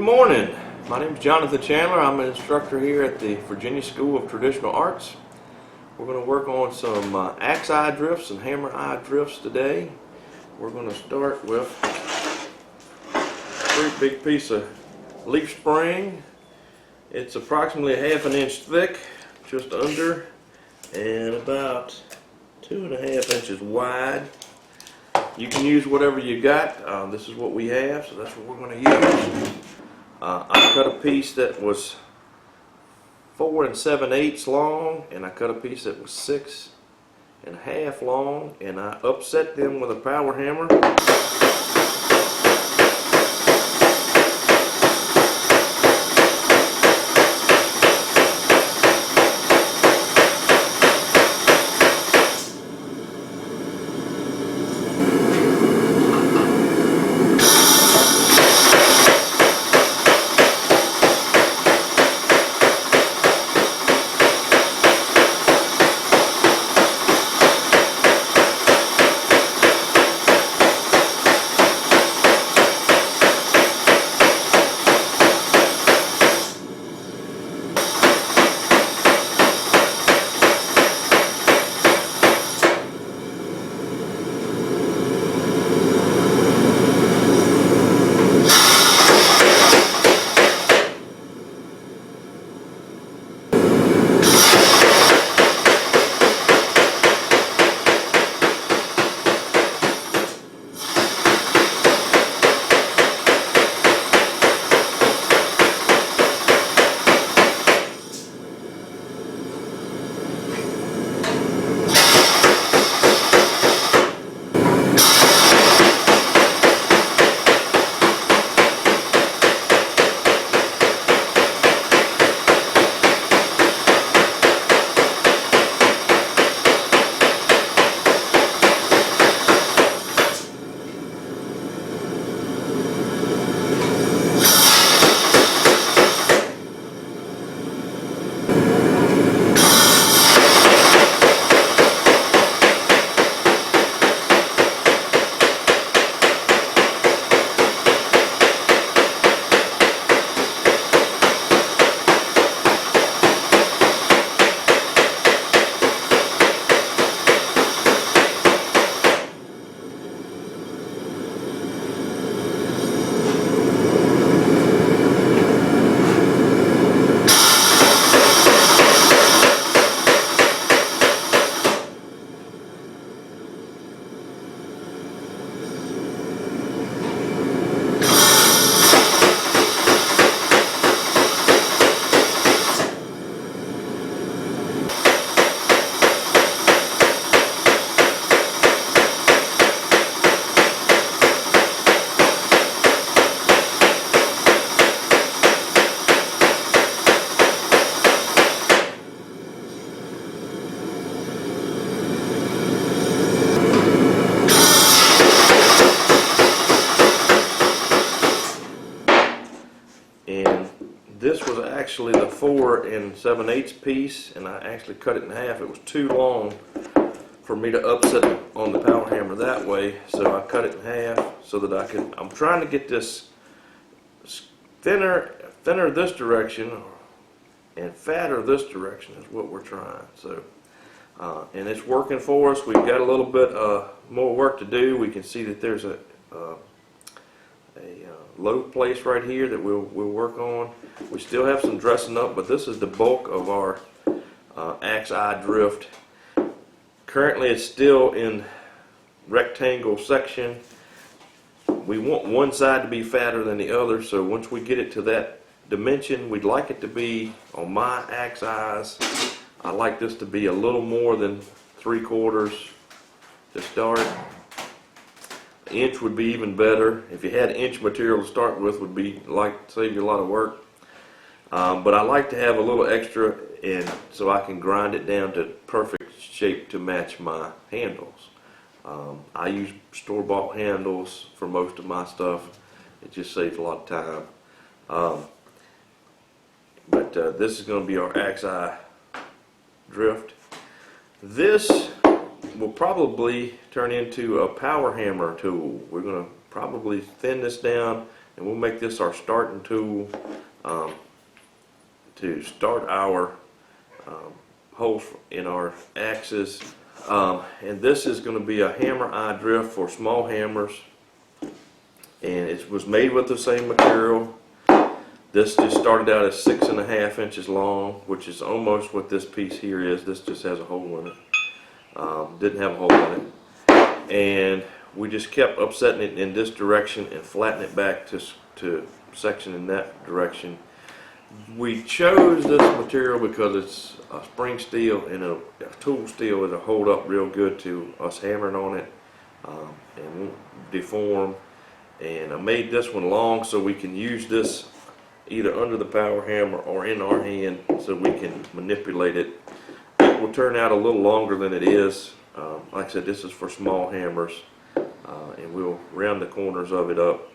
morning. My name is Jonathan Chandler. I'm an instructor here at the Virginia School of Traditional Arts. We're going to work on some axe eye drifts and hammer eye drifts today. We're going to start with a pretty big piece of leaf spring. It's approximately a ½ inch thick, just under, and about 2½ inches wide. You can use whatever you got. This is what we have, so that's what we're going to use. I cut a piece that was 4 7/8 long, and I cut a piece that was 6 1/2 long, and I upset them with a power hammer. And this was actually the 4 7/8 piece, and I actually cut it in half. It was too long for me to upset on the power hammer that way, so I cut it in half so that I can. I'm trying to get this thinner this direction and fatter this direction is what we're trying. So, and it's working for us. We've got a little bit more work to do. We can see that there's a low place right here that we'll work on. We still have some dressing up, but this is the bulk of our axe eye drift. Currently it's still in rectangle section. We want one side to be fatter than the other, so once we get it to that dimension, we'd like it to be, on my axe eyes, I like this to be a little more than 3/4 to start. Inch would be even better. If you had inch material to start with, would be save you a lot of work. But I like to have a little extra, and so I can grind it down to perfect shape to match my handles. I use store-bought handles for most of my stuff. It just saves a lot of time. But this is going to be our axe eye drift. This will probably turn into a power hammer tool. We're going to probably thin this down and we'll make this our starting tool to start our holes in our axes. And this is going to be a hammer eye drift for small hammers, and it was made with the same material. This just started out as 6.5 inches long, which is almost what this piece here is. This just has a hole in it. Didn't have a hole in it, and we just kept upsetting it in this direction and flattening it back to section in that direction. We chose this material because it's a spring steel, and a tool steel it'll hold up real good to us hammering on it and won't deform. And I made this one long so we can use this either under the power hammer or in our hand so we can manipulate it. It will turn out a little longer than it is. Like I said, this is for small hammers, and we'll round the corners of it up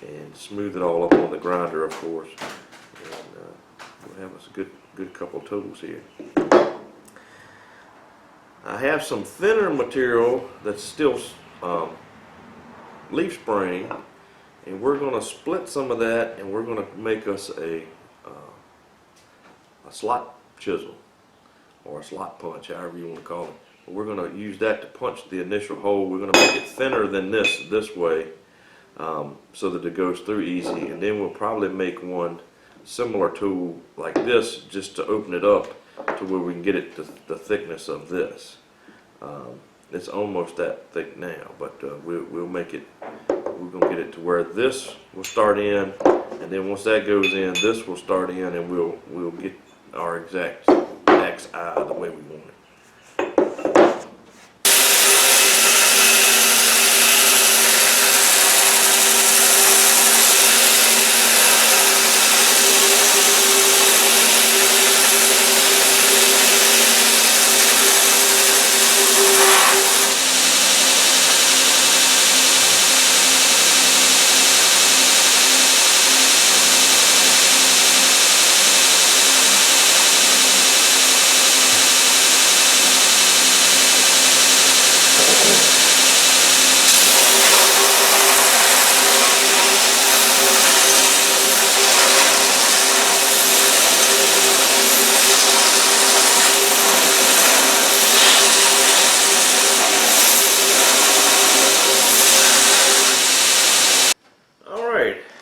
and smooth it all up on the grinder, of course. We'll have us a good couple tools here. I have some thinner material that's still leaf spring, and we're going to split some of that, and we're going to make us a slot chisel or a slot punch, however you want to call it. But we're going to use that to punch the initial hole. We're going to make it thinner than this way, so that it goes through easy, and then we'll probably make one similar tool like this just to open it up to where we can get it to the thickness of this. It's almost that thick now, but we'll make it, we're going to get it to where this will start in, and then once that goes in, this will start in, and we'll get our exact axe eye the way we want it.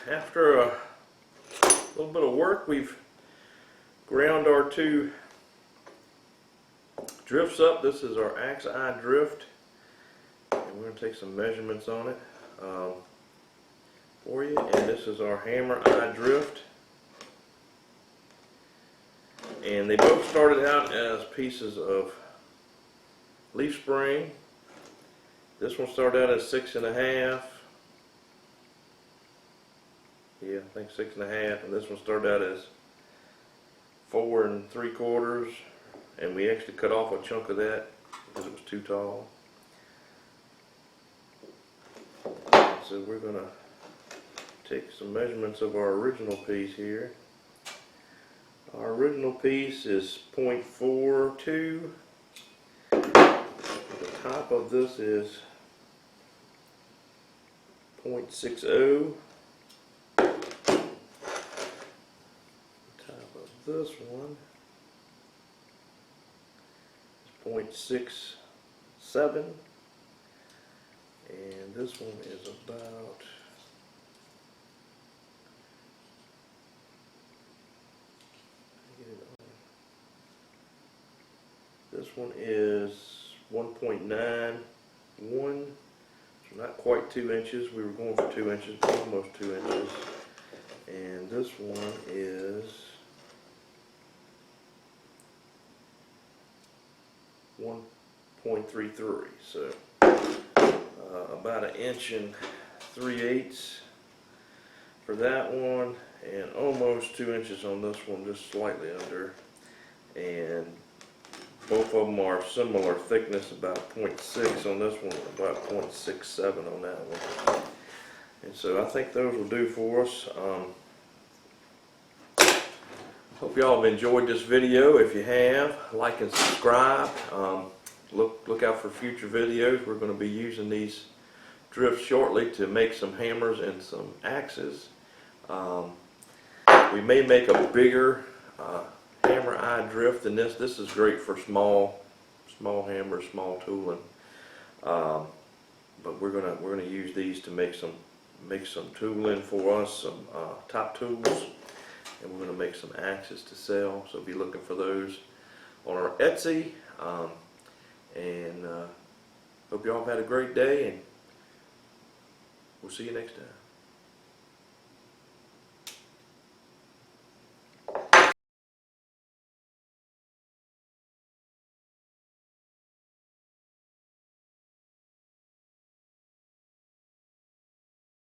After a little bit of work, we've ground our two drifts up. This is our axe eye drift, and we're going to take some measurements on it for you. And this is our hammer eye drift, and they both started out as pieces of leaf spring. This one started out as 6.5. Yeah, I think 6.5, and this one started out as 4 3/4, and we actually cut off a chunk of that because it was too tall. So we're going to take some measurements of our original piece here. Our original piece is 0.42. The top of this is 0.60. This one is 0.67, and this one is about this one is 1.91, so not quite 2 inches. We were going for 2 inches, but almost 2 inches, and this one is 1.33, so about 1 3/8 inches for that one, and almost 2 inches on this one, just slightly under. And both of them are similar thickness, about 0.6 on this one, about 0.67 on that one. And so I think those will do for us. Hope y'all have enjoyed this video. If you have, like and subscribe. Look out for future videos. We're going to be using these drifts shortly to make some hammers and some axes. We may make a bigger hammer eye drift than this. This is great for small hammers, small tooling. But we're gonna use these to make some tooling for us, some top tools, and we're gonna make some axes to sell. So be looking for those on our Etsy. And hope y'all have had a great day, and we'll see you next time.